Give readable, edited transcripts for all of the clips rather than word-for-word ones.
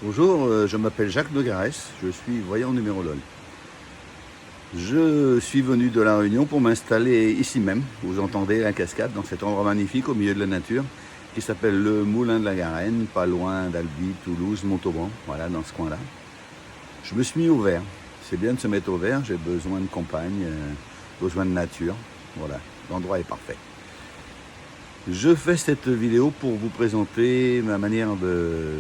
Bonjour, je m'appelle Jacques Nogares, je suis voyant numérologue. Je suis venu de La Réunion pour m'installer ici même. Vous entendez la cascade dans cet endroit magnifique au milieu de la nature qui s'appelle le Moulin de la Garenne, pas loin d'Albi, Toulouse, Montauban, voilà, dans ce coin-là. Je me suis mis au vert. C'est bien de se mettre au vert, j'ai besoin de campagne, besoin de nature. Voilà, l'endroit est parfait. Je fais cette vidéo pour vous présenter ma manière de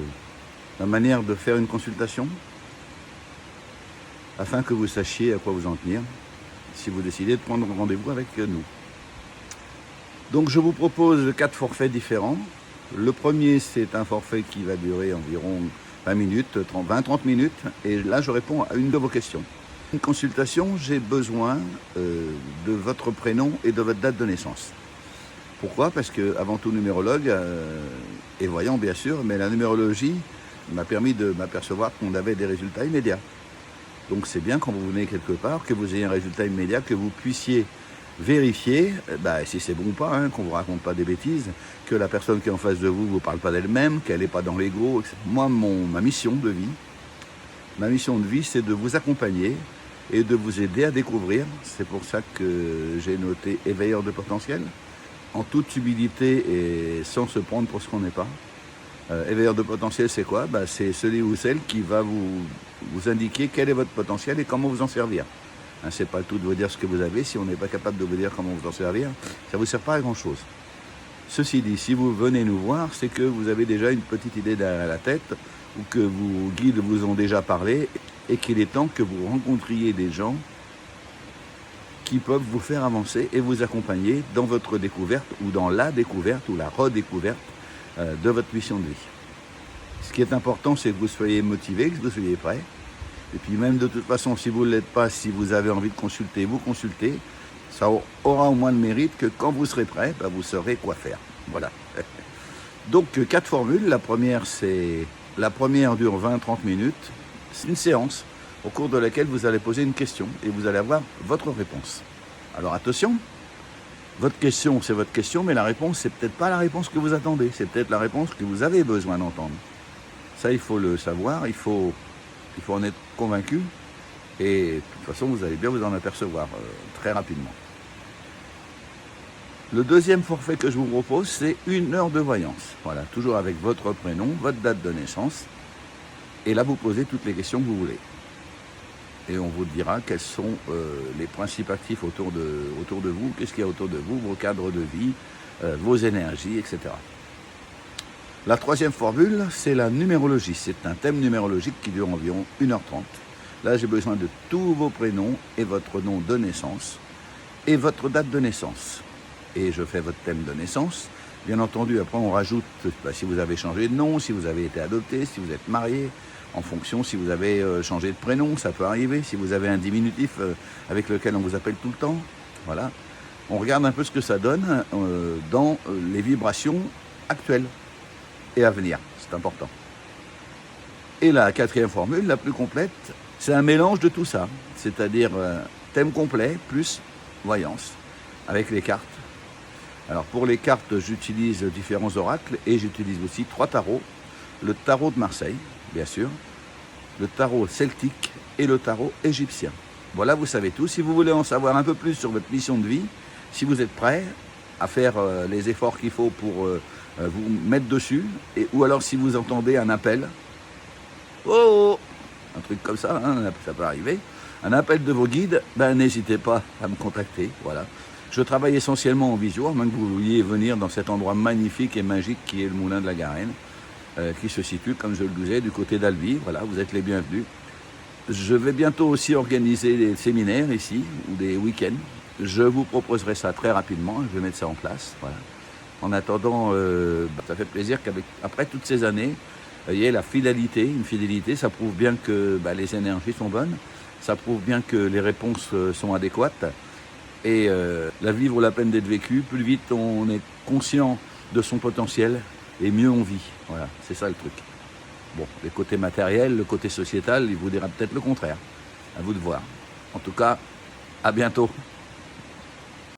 faire une consultation, afin que vous sachiez à quoi vous en tenir si vous décidez de prendre rendez-vous avec nous. Donc je vous propose 4 forfaits différents. Le premier, c'est un forfait qui va durer environ 20 minutes, 20-30 minutes, et là je réponds à une de vos questions. Une consultation, j'ai besoin de votre prénom et de votre date de naissance. Pourquoi? Parce que, avant tout numérologue, et voyant bien sûr, mais la numérologie m'a permis de m'apercevoir qu'on avait des résultats immédiats. Donc c'est bien quand vous venez quelque part, que vous ayez un résultat immédiat, que vous puissiez vérifier, si c'est bon ou pas, qu'on ne vous raconte pas des bêtises, que la personne qui est en face de vous ne vous parle pas d'elle-même, qu'elle n'est pas dans l'ego, etc. Moi, ma mission de vie, c'est de vous accompagner et de vous aider à découvrir. C'est pour ça que j'ai noté éveilleur de potentiel, en toute humilité et sans se prendre pour ce qu'on n'est pas. Éveilleur de potentiel, c'est quoi? C'est celui ou celle qui va vous indiquer quel est votre potentiel et comment vous en servir. C'est pas le tout de vous dire ce que vous avez. Si on n'est pas capable de vous dire comment vous en servir, ça ne vous sert pas à grand chose. Ceci dit, si vous venez nous voir, c'est que vous avez déjà une petite idée derrière la tête, ou que vos guides vous ont déjà parlé, et qu'il est temps que vous rencontriez des gens qui peuvent vous faire avancer et vous accompagner dans votre découverte, ou dans la découverte, ou la redécouverte de votre mission de vie. Ce qui est important, c'est que vous soyez motivé, que vous soyez prêt. Et puis même de toute façon, si vous ne l'êtes pas, si vous avez envie de consulter, vous consultez. Ça aura au moins le mérite que quand vous serez prêt, vous saurez quoi faire. Voilà. Donc 4 formules. La première dure 20-30 minutes. C'est une séance au cours de laquelle vous allez poser une question et vous allez avoir votre réponse. Alors attention, votre question, c'est votre question, mais la réponse, c'est peut-être pas la réponse que vous attendez. C'est peut-être la réponse que vous avez besoin d'entendre. Ça, il faut le savoir, il faut en être convaincu. Et de toute façon, vous allez bien vous en apercevoir très rapidement. Le deuxième forfait que je vous propose, c'est 1 heure de voyance. Voilà, toujours avec votre prénom, votre date de naissance. Et là, vous posez toutes les questions que vous voulez. Et on vous dira quels sont les principes actifs autour de vous, qu'est-ce qu'il y a autour de vous, vos cadres de vie, vos énergies, etc. La troisième formule, c'est la numérologie. C'est un thème numérologique qui dure environ 1h30. Là, j'ai besoin de tous vos prénoms et votre nom de naissance et votre date de naissance. Et je fais votre thème de naissance. Bien entendu, après, on rajoute si vous avez changé de nom, si vous avez été adopté, si vous êtes marié, en fonction, si vous avez changé de prénom, ça peut arriver, si vous avez un diminutif avec lequel on vous appelle tout le temps. Voilà. On regarde un peu ce que ça donne dans les vibrations actuelles et à venir. C'est important. Et la 4e formule, la plus complète, c'est un mélange de tout ça. C'est-à-dire thème complet plus voyance avec les cartes. Alors pour les cartes, j'utilise différents oracles et j'utilise aussi 3 tarots. Le tarot de Marseille, bien sûr, le tarot celtique et le tarot égyptien. Voilà, vous savez tout. Si vous voulez en savoir un peu plus sur votre mission de vie, si vous êtes prêt à faire les efforts qu'il faut pour vous mettre dessus, ou alors si vous entendez un appel, un truc comme ça, ça peut arriver, un appel de vos guides, n'hésitez pas à me contacter. Voilà. Je travaille essentiellement en visio, à moins que vous vouliez venir dans cet endroit magnifique et magique qui est le Moulin de la Garenne, qui se situe, comme je le disais, du côté d'Albi. Voilà, vous êtes les bienvenus. Je vais bientôt aussi organiser des séminaires ici, ou des week-ends. Je vous proposerai ça très rapidement, je vais mettre ça en place. Voilà. En attendant, ça fait plaisir qu'après toutes ces années, il y ait la fidélité. Une fidélité, ça prouve bien que les énergies sont bonnes, ça prouve bien que les réponses sont adéquates. Et la vie vaut la peine d'être vécue. Plus vite on est conscient de son potentiel, et mieux on vit. Voilà, c'est ça le truc. Bon, le côté matériel, le côté sociétal, il vous dira peut-être le contraire. À vous de voir. En tout cas, à bientôt.